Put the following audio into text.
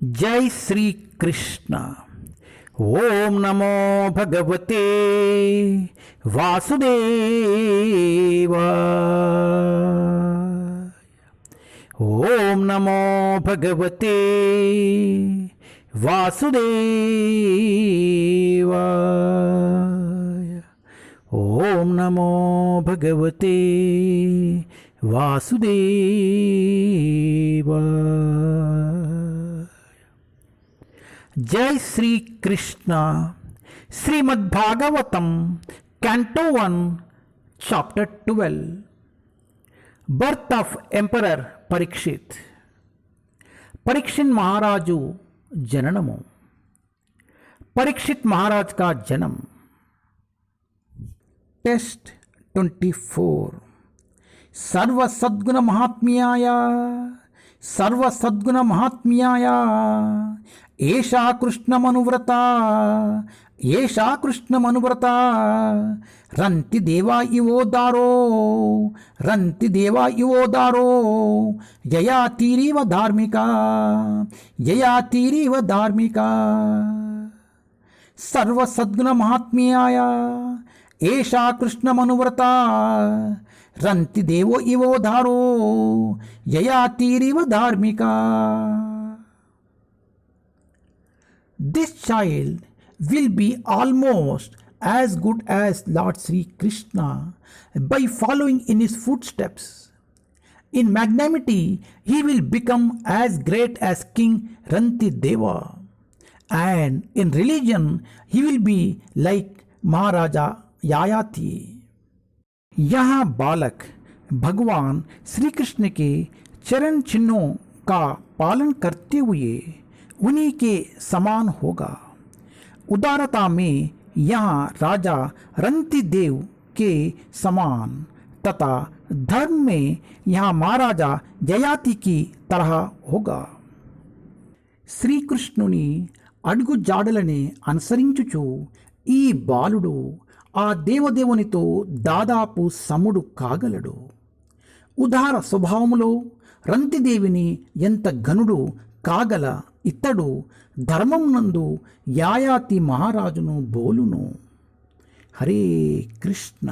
जय श्री कृष्ण। ओम नमो भगवते वासुदेवाय। ओम नमो भगवते वासुदेवाय। ओम नमो भगवते वासुदेवाय। जय Shri Krishna. Srimad Bhagavatam canto 1 chapter 12 birth of emperor Parikshit. Parikshit महाराजु जननमु। परीक्षित महाराज का जन्म। टेस्ट 24। सर्व सद्गुण महात्म्याय सर्व सद्गुण महात्म्याय एषा कृष्णमनुव्रता एषा कृष्णमनुव्रता रन्ति देवा इवोदारो रन्ति देवा इवोदारो जयातीरिव धार्मिका जयातीरिव धार्मिका। सर्व सद्गुण महात्म्याय एषा कृष्णमनुव्रता रन्ति देवो इवोदारो जयातीरिव धार्मिका। This child will be almost as good as Lord Sri Krishna by following in his footsteps. In magnanimity, he will become as great as King Rantideva, and in religion, he will be like Maharaja Yayati. यहाँ बालक भगवान श्री कृष्ण के चरण चिन्हों का पालन करते हुए उन्हीं के समान होगा। उदारता में यहाँ राजा रंतिदेव के समान तथा धर्म में यहाँ महाराजा जयाति की तरह होगा। శ్రీకృష్ణుని అడుగు జాడలనే అనుసరించుచు ఈ బాలుడు ఆ దేవదేవునితో దాదాపు సముడు కాగలడు. ఉదార స్వభావములో రంతిదేవిని ఎంత ఘనుడు కాగల ఇతడు ధర్మమునందు యాయాతి మహారాజును బోలును. హరే కృష్ణ.